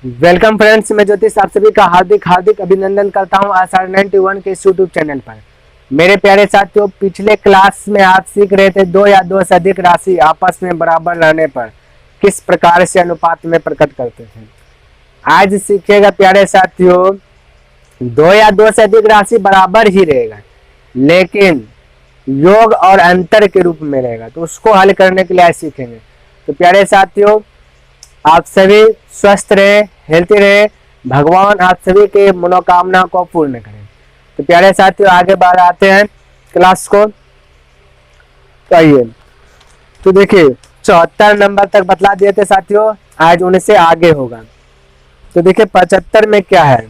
Welcome friends, मैं ज्योतिष आप सभी का हार्दिक हार्दिक अभिनंदन करता हूं आसार 91 के इस यूट्यूब चैनल पर। मेरे प्यारे साथियों, पिछले क्लास में आप सीख रहे थे दो या दो से अधिक राशि आपस में बराबर रहने पर किस प्रकार से अनुपात में प्रकट करते थे। आज सीखेगा प्यारे साथियों, दो या दो से अधिक राशि बराबर ही रहेगा लेकिन योग और अंतर के रूप में रहेगा, तो उसको हल करने के लिए आज सीखेंगे। तो प्यारे साथियों, आप सभी स्वस्थ रहे, हेल्थी रहे, भगवान आप सभी के मनोकामना को पूर्ण करें। तो प्यारे साथियों, आगे बढ़ाते हैं क्लास को। तो आइए, तो देखिए 74 नंबर तक बतला दिए थे साथियों, आज उनसे आगे होगा। तो देखिए 75 में क्या है,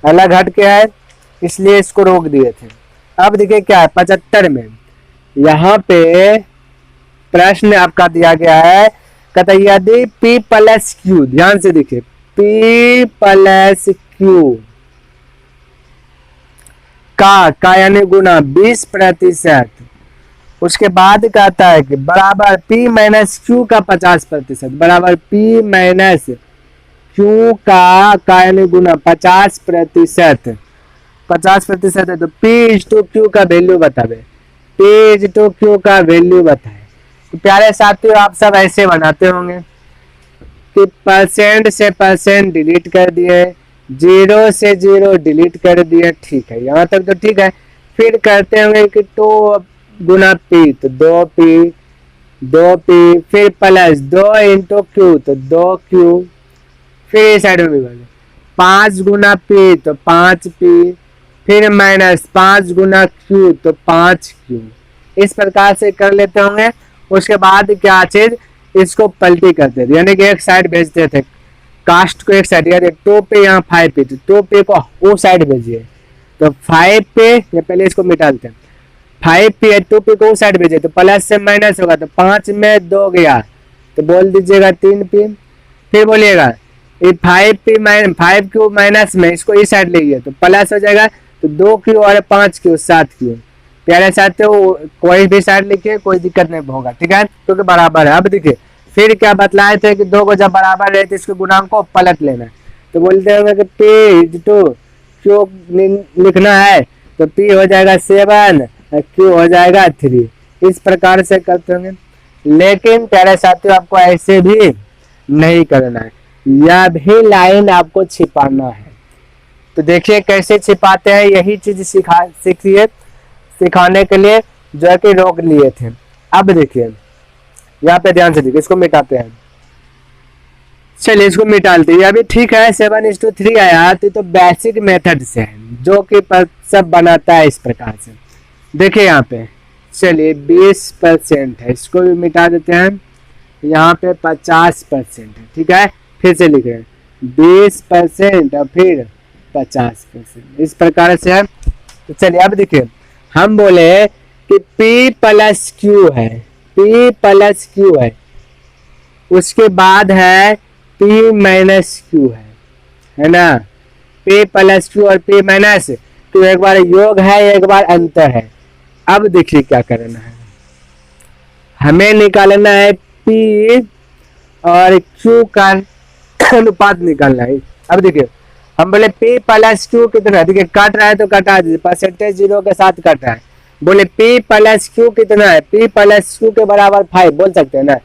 अलग हट के है इसलिए इसको रोक दिए थे। अब देखिए क्या है 75 में, यहाँ पे प्रश्न आपका दिया गया है, कहता यदि P प्लस Q, ध्यान से देखिए P प्लस Q का यानी गुना 20%, उसके बाद कहता है कि बराबर P माइनस Q का 50% बराबर P माइनस Q का यानी गुना 50%, 50% है तो P इज टू Q का वैल्यू बतावे, P इज टू Q का वैल्यू बताए। तो प्यारे साथियों, आप सब ऐसे बनाते होंगे कि परसेंट से परसेंट डिलीट कर दिए, जीरो से जीरो डिलीट कर दिए, ठीक है, यहाँ तक तो ठीक है। फिर करते होंगे कि 2 गुना P तो 2P, 2P, फिर प्लस 2 इंटू Q तो 2Q, फिर इस साइड में भी 5 गुना P तो 5P, फिर माइनस 5 गुना Q तो 5Q, इस प्रकार से कर लेते होंगे। उसके बाद क्या चीज, इसको पलटी करते थे, यानी कि एक साइड भेजते थे, कास्ट को एक साइड, यानी 2 पे यहाँ 5P, तो 2P को वो साइड भेजिए, तो 5 पे या पहले इसको मिटा देते हैं, 5P 2P को वो साइड भेजिए तो प्लस से माइनस होगा, तो 5 में 2 गया तो बोल दीजिएगा 3P। फिर बोलिएगा ये 5P 5Q माइनस में इसको इस साइड लीजिए तो प्लस हो जाएगा, तो 2Q और 5Q 7Q। प्यारे साथियों, कोई भी साइड लिखिए, कोई दिक्कत नहीं होगा, ठीक है, क्योंकि बराबर है। अब देखिए फिर क्या बतलाए थे कि दो को जब बराबर रहे तो इसके गुणांक को पलट लेना है, तो बोलते हैं कि P इज टू Q लिखना है तो P हो जाएगा 7 और Q हो जाएगा 3, इस प्रकार से करते होंगे। लेकिन प्यारे साथियों, आपको ऐसे भी नहीं करना है, यह भी लाइन आपको छिपाना है। तो देखिए कैसे छिपाते हैं, यही चीज सीखिए, सिखाने के लिए जो है कि रोक लिए थे। अब देखिए यहाँ पे ध्यान से देखिए, इसको मिटाते हैं, चलिए इसको मिटाते हैं, अभी ठीक है 7:3 आया तो बेसिक मेथड से है जो कि सब बनाता है इस प्रकार से। देखिए यहाँ पे चलिए 20% है, इसको भी मिटा देते हैं, यहाँ पे 50% है, ठीक है, फिर से लिख रहे हैं 20% और फिर 50%, इस प्रकार से है। तो चलिए अब देखिए, हम बोले कि P प्लस Q है, P प्लस Q है, उसके बाद है P माइनस Q है ना, P प्लस Q और P माइनस Q, एक बार योग है एक बार अंतर है। अब देखिए क्या करना है, हमें निकालना है P और Q का अनुपात निकालना है। अब देखिए हम बोले P प्लस Q कितना, देखिए कट रहा है तो कटा दीजिए, परसेंटेज 0 के साथ कट रहा है। बोले P प्लस Q कितना है, P प्लस Q के बराबर 5 बोल सकते हैं ना,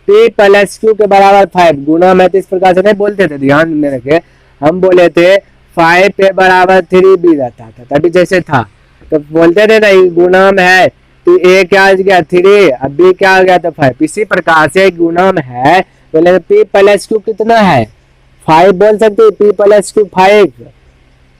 P प्लस Q के बराबर 5 गुना में तो इस प्रकार से नहीं बोलते थे, ध्यान में रखे, हम बोले थे 5 पे बराबर 3B रहता था, तभी जैसे था तो बोलते थे ना गुना में है तो A क्या आ गया 3, अब B क्या आ गया तो 5, इसी प्रकार से गुना में है, बोले P प्लस Q कितना है 5 बोल सकते हैं, P प्लस Q 5,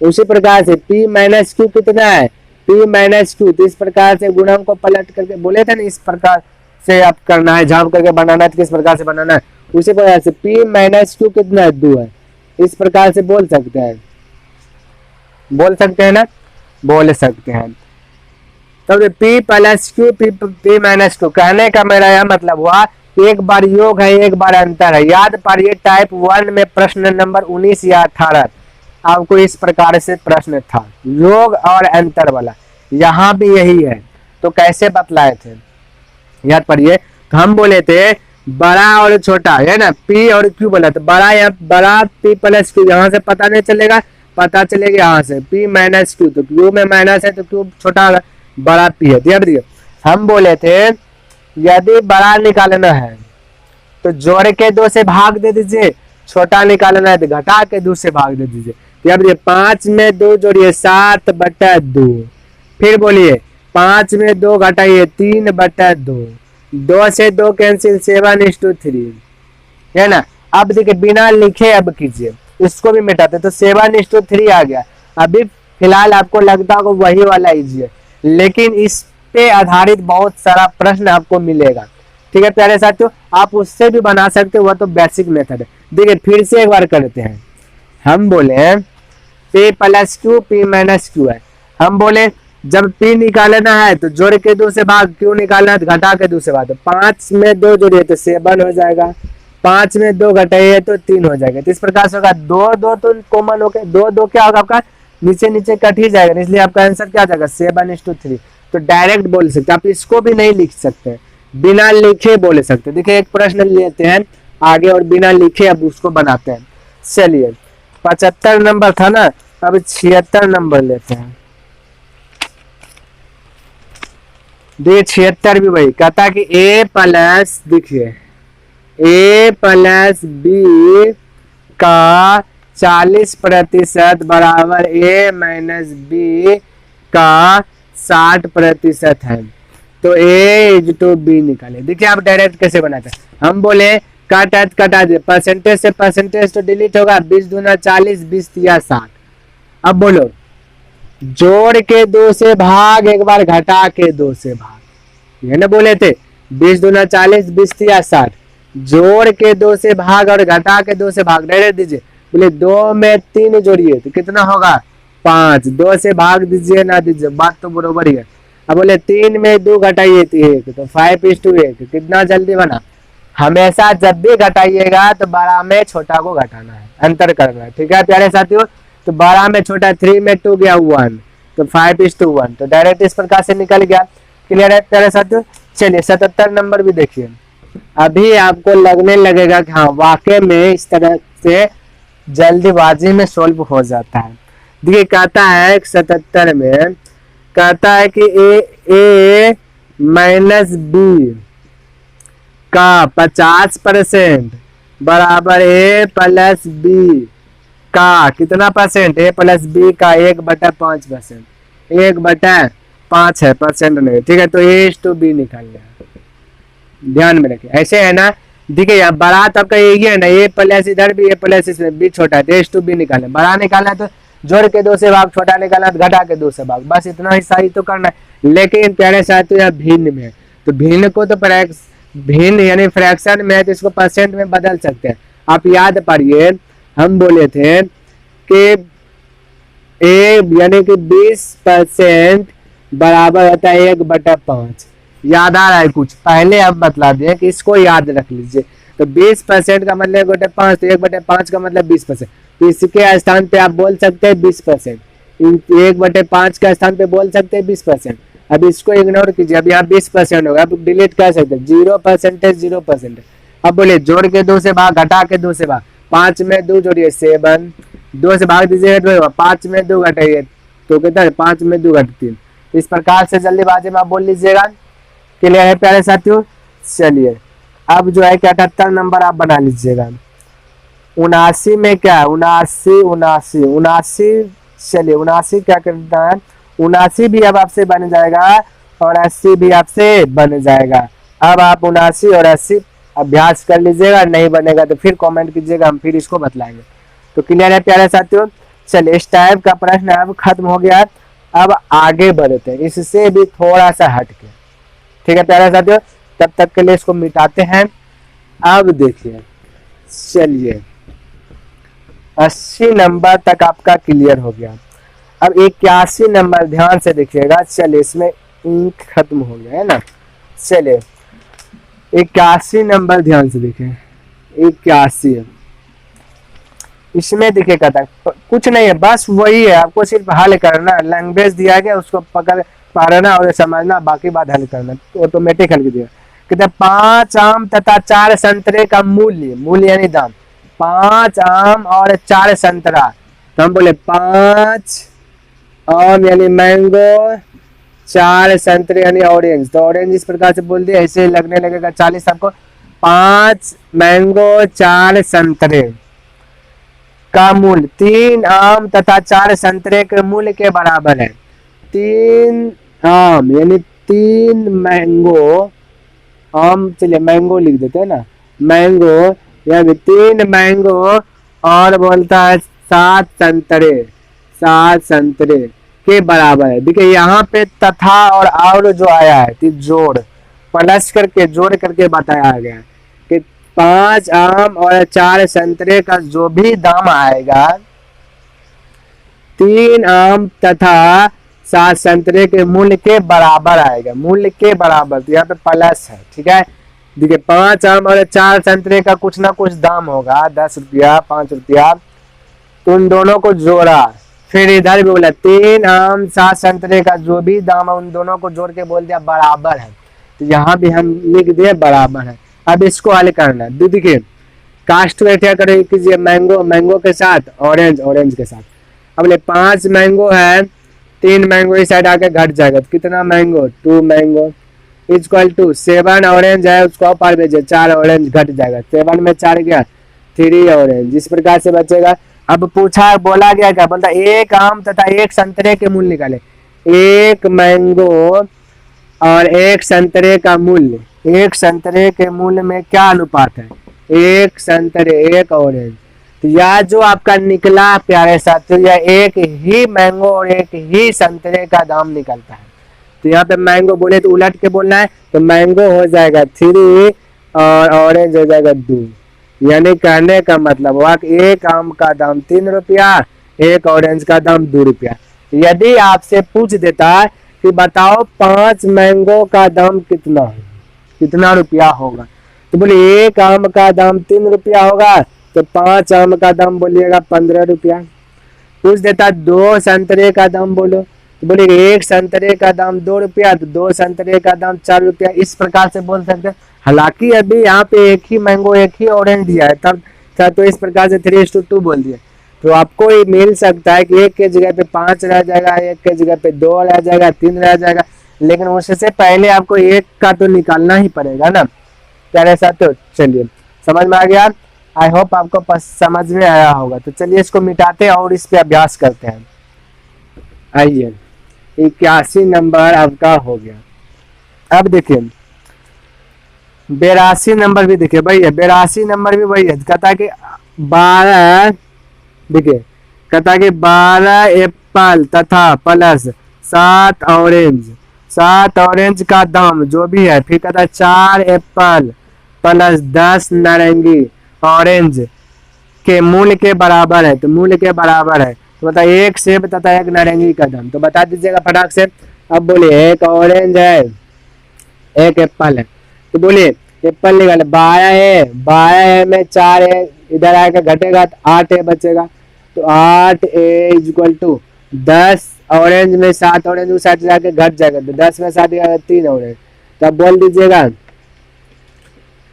उसी प्रकार से P माइनस Q कितना है, P माइनस Q, तो इस प्रकार से गुणांक को पलट करके बोले थे ना, इस प्रकार से आप करना है, झाप करके बनाना है, तो किस प्रकार से बनाना है, उसी प्रकार से P माइनस Q कितना है 2 है, इस प्रकार से बोल सकते हैं, बोल सकते हैं ना, बोल सकते हैं। तब तो P plus Q P minus Q, कहने का मेरा यह मतलब हुआ एक बार योग है एक बार अंतर है। याद पारिए टाइप 1 में प्रश्न नंबर 19 या 18 आपको इस प्रकार से प्रश्न था, योग और अंतर वाला, यहाँ भी यही है। तो कैसे बतलाए थे, याद पढ़िए, तो हम बोले थे बड़ा और छोटा है ना, पी और क्यू बोला तो बड़ा या बड़ा पी प्लस क्यू, यहाँ से पता नहीं चलेगा, पता चलेगा यहाँ से पी माइनस क्यू, तो क्यू में माइनस है तो क्यू छोटा होगा, बड़ा पी है। देखिए हम बोले थे यदि बड़ा निकालना है तो जोड़ के 2 से भाग दे दीजिए, छोटा निकालना है तो घटा के 2 से भाग दे दीजिए। अब ये 5 में 2 जोड़िए 7/2, फिर बोलिए 5 में 2 घटाइए 3/2, 2 से 2 कैंसिल 7:3 है ना। अब देखिए बिना लिखे अब कीजिए, इसको भी मिटाते तो 7:3 आ गया। अभी फिलहाल आपको लगता होगा वही वाला इजी है, लेकिन इस पे आधारित बहुत सारा प्रश्न आपको मिलेगा, ठीक है प्यारे साथियों, आप उससे भी बना सकते हो, वह तो बेसिक मेथड है। देखिए फिर से एक बार करते हैं, हम बोले p plus Q P minus Q है, हम बोले जब p निकालना है तो जोड़ के 2 से भाग, q निकालना है तो घटा के 2 से भाग, तो 5 में 2 जोड़िए तो 7 हो जाएगा, 5 में 2 घटाइए तो 3 हो जाएगा। तो इस प्रकार से होगा 2 तो कॉमन हो गए, 2 क्या होगा आपका नीचे नीचे कट ही जाएगा, इसलिए आपका आंसर क्या आ जाएगा 7:3। तो डायरेक्ट बोल सकते आप, इसको भी नहीं लिख सकते, बिना लिखे बोल सकते। देखिए एक प्रश्न लेते हैं आगे और बिना लिखे अब उसको बनाते हैं। चलिए 75 नंबर था ना, अब 76 नंबर लेते हैं। देखिए 76 भी वही कहता है कि a प्लस, देखिए a प्लस बी का 40% बराबर a माइनस बी का 60% है, तो a इज टू बी निकाले। देखिए आप डायरेक्ट कैसे बनाते हैं, हम बोले कटा दे, परसेंटेज से परसेंटेज तो डिलीट होगा, 20 दूना 40, 20 तिया 60। अब बोलो जोड़ के 2 से भाग, एक बार घटा के 2 से भाग, ये ना बोले थे 20 दूना 40, 20 तिया 60, जोड़ के 2 से भाग और घटा के 2 से भाग, डायरेक्ट दीजिए। बोले 2 में 3 जोड़िए तो कितना होगा 5, 2 से भाग दीजिए ना दीजिए, बात तो बरोबर ही है। अब बोले 3 में 2 घटाइए तो 1, तो 5:1, कितना जल्दी बना। हमेशा जब भी घटाइएगा तो बड़ा में छोटा को घटाना है, अंतर करना है, ठीक है प्यारे साथियों। तो बड़ा में छोटा 3 में 2 गया 1, तो 5:1, तो डायरेक्ट इस प्रकार से निकल गया। क्लियर है प्यारे साथियों। चलिए 77 नंबर भी देखिए, अभी आपको लगने लगेगा कि हाँ वाकई में इस तरह से जल्दीबाजी में सोल्व हो जाता है। देखिए कहता है 77 में, कहता है कि ए माइनस बी का 50% बराबर a प्लस बी का कितना परसेंट, a प्लस बी का 1/5%, 1/5 है परसेंट नहीं, ठीक है। तो a/b निकाल लिया, ध्यान में रखिए ऐसे है ना। देखिए यहाँ बड़ा तो आपका यही है ना, a प्लस इधर भी, a प्लस इसमें b छोटा है, तो a/b निकाले। बड़ा निकालना है तो जोड़ के 2 से भाग, छोटा निकालना तो घटा के 2 से भाग, बस इतना ही सही तो करना है। लेकिन प्यारे साथियों यहाँ भिन्न में, तो भिन्न को तो भिन्न यानी फ्रैक्शन में है तो इसको परसेंट में बदल सकते हैं। आप याद पढ़िए हम बोले थे कि ए यानी कि 20% बराबर होता है 1/5। याद आ रहा है कुछ, पहले हम बतला दिए कि इसको याद रख लीजिए। तो 20% का मतलब 1/5, तो 1/5 का मतलब 20%, तो इसके स्थान पे आप बोल सकते हैं 20%, 1/5 का स्थान पे बोल सकते हैं 20%। अब इसको इग्नोर कीजिए, अब यहाँ 20% होगा, अब डिलीट कर सकते हैं, 0%। अब बोलिए जोड़ के 2 से भाग, घटा के 2 से भाग, 5 में 2 जोड़िए 7, 2 से भाग दीजिएगा 5 में 2 घटाइए तो कितना है 5 में 2 घट 3। इस प्रकार से जल्दीबाजी में आप बोल लीजिएगा। क्लियर है प्यारे साथियों। चलिए अब जो है कि 78 नंबर आप बना लीजिएगा। 79 में क्या है 79, चलिए 79 क्या करना है, 79 भी अब आपसे बन जाएगा और 80 भी आपसे बन जाएगा। अब आप 79 और 80 अभ्यास कर लीजिएगा, नहीं बनेगा तो फिर कमेंट कीजिएगा, हम फिर इसको बतलाएंगे। तो क्लियर है प्यारे साथियों। चलिए इस टाइप का प्रश्न अब खत्म हो गया, अब आगे बढ़ते हैं इससे भी थोड़ा सा हट के, ठीक है प्यारे साथियों। तब तक के लिए इसको मिटाते हैं। अब देखिए चलिए 80 नंबर तक आपका क्लियर हो गया। अब 81 नंबर ध्यान से देखिएगा। चलिए इसमें इंक खत्म हो गया है ना। चलिए 81 नंबर ध्यान से देखें। 81 इसमें देखिए कहता है कुछ नहीं है, बस वही है, आपको सिर्फ हल करना, लैंग्वेज दिया गया उसको पकड़ना और समझना, बाकी बात हल करना, तो ऑटोमेटिक हल कर दिया। कहते 5 आम तथा 4 संतरे का मूल्य, मूल्य यानी दाम, 5 आम और 4 संतरा, तो हम बोले 5 आम यानी मैंगो, 4 संतरे यानी ऑरेंज, तो ऑरेंज इस प्रकार से बोल दिया, ऐसे लगने लगेगा 40 आपको। 5 मैंगो 4 संतरे का मूल्य 3 आम तथा 4 संतरे के मूल्य के बराबर है। 3 आम यानी 3 मैंगो, आम चलिए मैंगो लिख देते हैं ना, मैंगो यानी 3 मैंगो और बोलता है 7 संतरे, 7 संतरे के बराबर है। देखिए यहाँ पे तथा और जो आया है तो जोड़ प्लस करके जोड़ करके बताया गया है कि 5 आम और 4 संतरे का जो भी दाम आएगा 3 आम तथा 7 संतरे के मूल्य के बराबर आएगा, मूल्य के बराबर, तो यहाँ पे प्लस है, ठीक है। देखिए 5 आम और 4 संतरे का कुछ ना कुछ दाम होगा, 10 रुपया 5 रुपया, तो उन दोनों को जोड़ा, फिर इधर भी बोला 3 आम 7 संतरे का जो भी दाम है उन दोनों को जोड़ के बोल दिया बराबर है, तो यहाँ भी हम लिख दिए बराबर है। अब इसको हल करना है। देखिए कास्ट में क्या करें कीजिए, मैंगो मैंगो के साथ ऑरेंज ऑरेंज के साथ। अब 5 मैंगो है, 3 मैंगो इस साइड आके घट जाएगा, तो कितना mango 2 mango equal to 7 orange है उसको ऊपर भेजे, 4 ऑरेंज घट जाएगा, 7 में 4 गया 3 ऑरेंज, इस प्रकार से बचेगा। अब पूछा बोला गया क्या, बोलता 1 आम तथा 1 संतरे के मूल्य निकाले, 1 मैंगो और 1 संतरे का मूल्य, 1 संतरे के मूल्य में क्या अनुपात है, 1 संतरे 1 ऑरेंज, तो यह जो आपका निकला प्यारे साथियों, यह एक ही मैंगो और एक ही संतरे का दाम निकलता है। तो यहाँ पे मैंगो बोले तो उलट के बोलना है, तो मैंगो हो जाएगा 3 और ऑरेंज हो जाएगा 2, यानी कहने का मतलब हुआ कि 1 आम का दाम 3 रुपया, 1 ऑरेंज का दाम 2 रुपया। यदि आपसे पूछ देता है कि बताओ 5 मैंगो का दाम कितना है, कितना रुपया होगा, तो बोले 1 आम का दाम 3 रुपया होगा, तो 5 आम का दाम बोलिएगा 15 रुपया। पूछ देता 2 संतरे का दाम बोलो, तो बोले 1 संतरे का दाम 2 रुपया, तो 2 संतरे का दाम 4 रुपया, इस प्रकार से बोल सकते हैं। हालांकि अभी यहाँ पे एक ही मैंगो एक ही ऑरेंज दिया है, तब तो इस प्रकार से 3:2 बोल दिया, तो आपको ये मिल सकता है कि 1 के जगह पे 5 रह जाएगा, 1 के जगह पे 2 रह जाएगा, 3 रह जाएगा, लेकिन उससे पहले आपको 1 का तो निकालना ही पड़ेगा ना प्यारे साथियों। चलिए समझ में आ गया, आई होप आपको समझ में आया होगा। तो चलिए इसको मिटाते हैं और इस पे अभ्यास करते हैं। आइए 81 नंबर आपका हो गया। अब देखिए 82 नंबर भी देखिए भैया, 82 नंबर भी वही है, कहता है कि 12, देखिए कहता है कि 12 एप्पल तथा प्लस 7 ऑरेंज, 7 ऑरेंज का दाम जो भी है, फिर कहता है 4 एप्पल प्लस 10 नारंगी ऑरेंज के मूल्य के बराबर है, तो मूल्य के बराबर है, तो बता 1 सेब तथा 1 नारंगी का दाम, तो बता दीजिएगा फटाक से। अब बोलिए 1 ऑरेंज है 1 एप्पल है, तो बोलिए एप्पल निकाले 12 है, 12 है में 4 है, इधर आएगा घटेगा तो 8 है बचेगा, तो 8 इक्वल टू 10 ऑरेंज में 7 ऑरेंज उस साइड जाके घट जाएगा, तो 10 में 7 3 ऑरेंज, तो अब बोल दीजिएगा।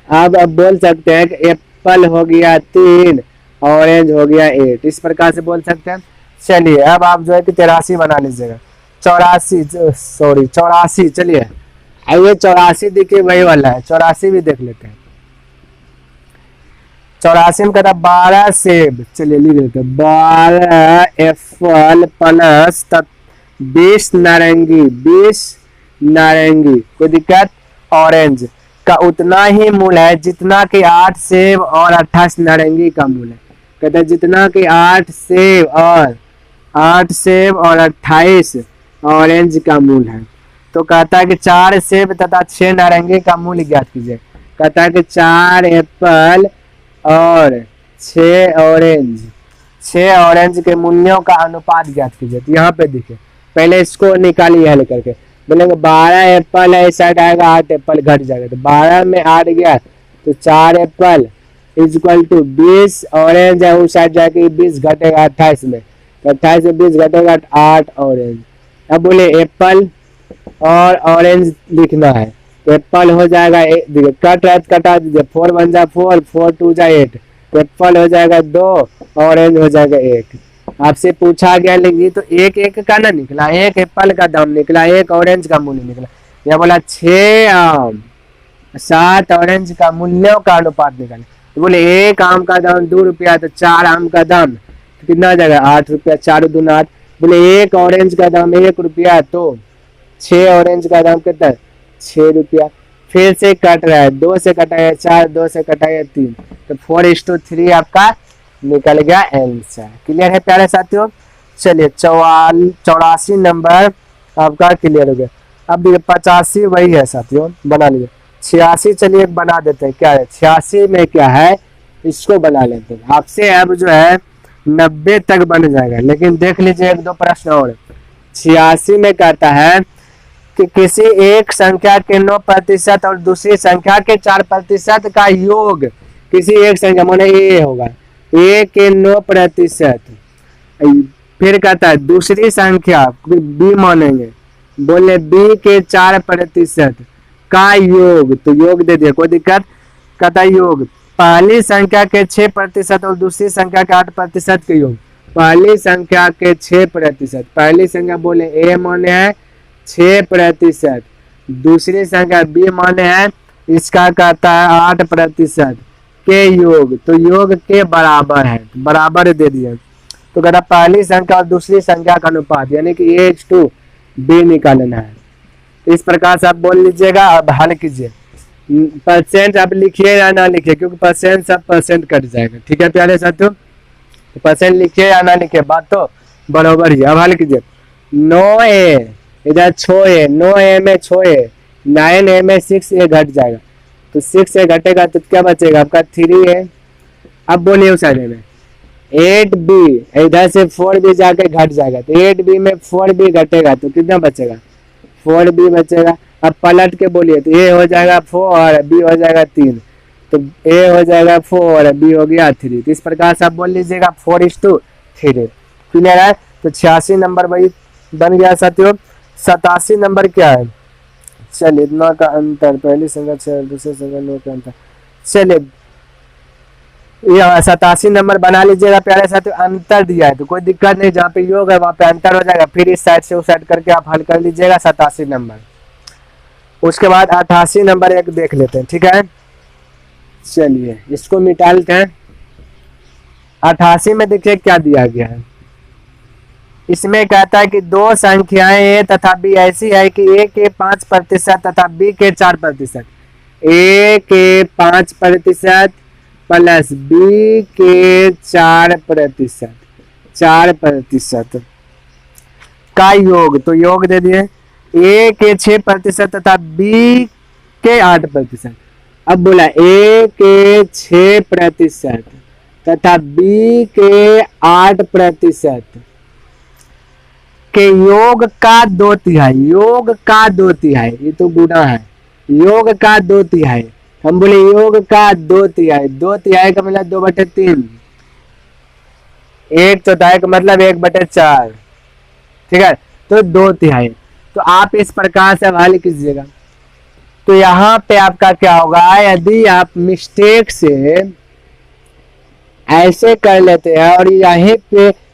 अब बोल सकते हैं कि एप्पल हो गया 3 ऑरेंज हो गया 8, इस प्रकार से बोल सकते हैं। चलिए अब आप जो है कि 83 बना लीजिएगा, 84 चलिए आइए 84 देखिए वही वाला है, 84 भी देख लेते हैं। 84 में कहता 12 सेब, चलिए लिख लेते हैं 12 एप्पल प्लस 20 नारंगी, 20 नारंगी, कोई दिक्कत, ऑरेंज का उतना ही मूल्य है जितना कि 8 सेब और 28 नारंगी का मूल्य है। कहते हैं जितना कि 8 सेब और 28 ऑरेंज का मूल्य है, तो कहता है कि 4 सेब तथा 6 नारंगी का मूल्य ज्ञात कीजिए। कहता है कि 4 एप्पल और 6 ऑरेंज के मूल्यों का अनुपात ज्ञात कीजिए। तो यहाँ पे देखिए पहले इसको निकालिए हल करके, बोलेंगे 12 एप्पल है, इस साइड आएगा 8 एप्पल घट जाएगा, तो 12 में 8 गया, तो 4 एप्पल इक्वल टू 20 ऑरेंज है, उस साइड जाके 20 घटेगा 28 में, तो 28 में 20 घटेगा 8 ऑरेंज। अब बोले एप्पल और ऑरेंज लिखना है, एप्पल हो जाएगा देखिए कट रहा कटा दीजिए, 4 1 जा 4, 4 2 जा 8, एप्पल हो जाएगा 2, ऑरेंज हो जाएगा 1। आपसे पूछा गया लेकिन तो एक एक का ना निकला, एक एप्पल का दाम निकला, एक ऑरेंज का मूल्य निकला। यह बोला 6 आम 7 ऑरेंज का मूल्यों का अनुपात निकाले, तो बोले एक आम का दाम 2 रुपया, तो 4 आम का दाम तो कितना आ जाएगा 8 रुपया, 4 दूना 8। बोले एक ऑरेंज का दाम 1 रुपया, तो 6 ऑरेंज का दाम कितना है 6 रुपया। फिर से कट रहा है, 2 से कटाया 4, 2 से कटाया 3, तो 4:3 आपका निकल गया आंसर। क्लियर है प्यारे साथियों। चलिए 84 नंबर आपका क्लियर हो गया। अब देखिए 85 वही है साथियों, बना लीजिए। 86 चलिए बना देते हैं, क्या है 86 में क्या है इसको बना लेते हैं। आपसे अब जो है 90 तक बन जाएगा, लेकिन देख लीजिए 1-2 प्रश्न और। 86 में कहता है कि किसी एक संख्या के 9% और दूसरी संख्या के 4% का योग, किसी एक संख्या माने ए होगा, ए के 9%, फिर कहता है दूसरी संख्या बी मानेंगे, बोले बी के 4% का योग, तो योग दे दिया कोई दिक्कत। कहता है योग पहली संख्या के 6% और दूसरी संख्या के 8% के योग। पहली संख्या के 6%, पहली संख्या बोले ए माने है 6%, दूसरी संख्या बी माने है इसका कहता है 8% के योग, तो योग के बराबर है, बराबर दे दिया। तो कहता पहली संख्या और दूसरी संख्या का अनुपात यानी कि A:B निकालना है। इस प्रकार से आप बोल लीजिएगा। अब हल कीजिए, परसेंट आप लिखिए या ना लिखिए, क्योंकि परसेंट सब परसेंट कट जाएगा। ठीक है प्यारे साथियों, तो परसेंट लिखिए या ना लिखिए बात तो बराबर ही। अब हल कीजिए, 9A इधर 6A, 9A में 6A, 9A में 6A घट जाएगा, तो 6A घटेगा तो क्या बचेगा आपका 3A। अब बोलिए उस आने में 8B, इधर से 4B जाके घट जाएगा, तो 8B में 4B घटेगा तो कितना बचेगा 4B बचेगा। अब पलट के बोलिए, तो A हो जाएगा 4 और B हो जाएगा 3, तो A हो जाएगा 4 और B हो गया 3। तो इस प्रकार से आप बोल लीजिएगा 4:3। क्लियर है। तो 86 नंबर वही बन गया साथियों। 87 नंबर क्या है, चलिए 9 का अंतर, पहली संख्या 6 दूसरी संख्या 9 का अंतर। चलिए 87 नंबर बना लीजिएगा प्यारे साथियों। अंतर दिया है तो कोई दिक्कत नहीं, जहाँ पे योग है वहाँ पे अंतर हो जाएगा, फिर इस साइड से उस साइड करके आप हल कर लीजिएगा 87 नंबर। उसके बाद 88 नंबर एक देख लेते हैं। ठीक है, चलिए इसको मिटा लेते हैं। 88 में देखिए क्या दिया गया है। इसमें कहता है कि दो संख्याएं ए तथा बी ऐसी है कि ए के 5% तथा बी के 4%, ए के 5% प्लस बी के 4% का योग, तो योग दे दिए ए के 6% तथा बी के 8%। अब बोला ए के 6% तथा बी के 8% के योग का 2/3, योग का 2/3, ये तो गुना है, योग का 2/3। हम बोले योग का 2/3, 2/3 का मतलब 2/3, 1/4 का मतलब 1/4। ठीक है, तो 2/3। तो आप इस प्रकार से हल कीजिएगा। तो यहाँ पे आपका क्या होगा, यदि आप मिस्टेक से ऐसे कर लेते हैं और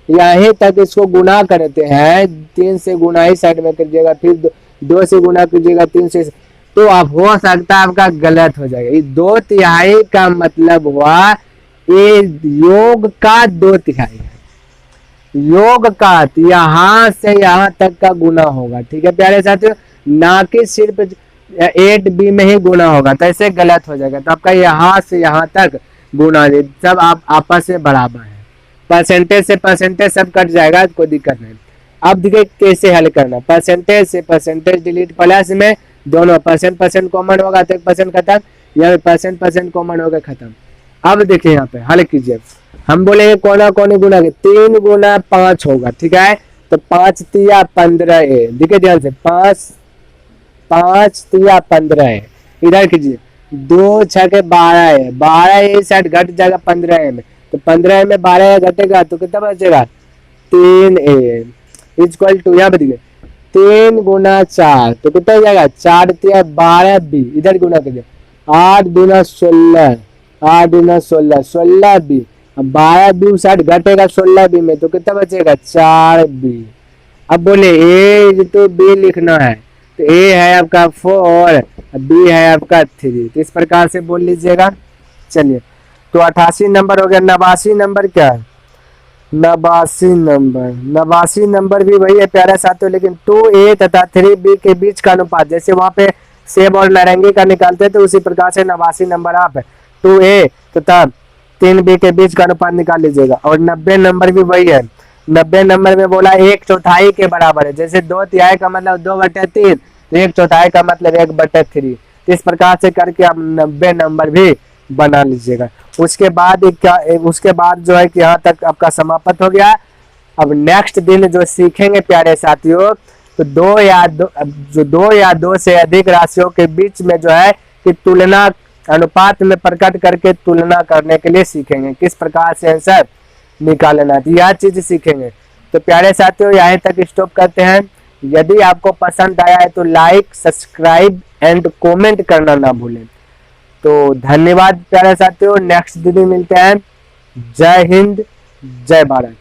यहीं तक इसको गुना करते हैं, 3 से गुना ही साइड में कीजिएगा, फिर 2 से गुना कीजिएगा, 3 से, तो आप हो सकता है आपका गलत हो जाएगा। ये 2/3 का मतलब हुआ ये योग का 2/3 है, योग का यहाँ से यहाँ तक का गुना होगा। ठीक है प्यारे साथियों, ना कि सिर्फ 8B में ही गुना होगा, तो ऐसे गलत हो जाएगा। तो आपका यहाँ से यहाँ तक गुना, सब आप आपस में बराबर है, परसेंटेज से परसेंटेज सब कट जाएगा, कोई दिक्कत नहीं। अब देखिए कैसे हल करना, परसेंटेज से परसेंटेज डिलीट, प्लस में दोनों परसेंट कॉमन होगा तो 1% खत्म, यहाँ परसेंट कॉमन होगा खत्म। अब देखिए यहाँ पे हल कीजिए, हम बोले कोना कोनी गुना के 3 गुना 5 होगा। ठीक है, तो 5 तिया 15 है, देखिए ध्यान से 5 तिया 15 है। इधर कीजिए 2 6 12 है, 12 इस साइड घट जाएगा 15 में, तो 15 में 12 घटेगा तो कितना बचेगा 3A इक्वल टू, यहाँ पे देखिए 3 गुना 4 तो कितना हो जाएगा, 4 तिया 12 बी, इधर गुना कर दिया 8 दूना 16, 8 दूना 16, 16 बी, अब 12 बी उस साइड घटेगा 16 बी में तो कितना बचेगा 4 बी। अब बोले ए तो बी लिखना है तो ए है आपका 4, बी है आपका 3, तो इस प्रकार से बोल लीजिएगा। चलिए तो 88 नंबर हो गया। 89 नंबर क्या है, 89 नंबर भी वही है प्यारे साथियों, लेकिन 2a तथा 3b के बीच का अनुपात, जैसे वहां पे सेब और नारंगी का निकालते हैं तो उसी प्रकार से 89 नंबर आप 2a तथा 3b के बीच का अनुपात निकाल लीजिएगा। और 90 नंबर भी वही है। 90 नंबर में बोला 1/4 के बराबर है, जैसे 2/3 का मतलब 2/3, 1/4 का मतलब 1/3, इस प्रकार से करके आप 90 नंबर भी बना लीजिएगा। उसके बाद क्या, उसके बाद जो है कि यहाँ तक आपका समाप्त हो गया। अब नेक्स्ट दिन जो सीखेंगे प्यारे साथियों तो दो या दो से अधिक राशियों के बीच में जो है कि तुलना अनुपात में प्रकट करके तुलना करने के लिए सीखेंगे, किस प्रकार से आंसर निकालना है, यह चीज सीखेंगे। तो प्यारे साथियों यहाँ तक स्टॉप करते हैं। यदि आपको पसंद आया है तो लाइक, सब्सक्राइब एंड कमेंट करना ना भूलें। तो धन्यवाद प्यारे साथियों, नेक्स्ट दिन मिलते हैं। जय हिंद, जय भारत।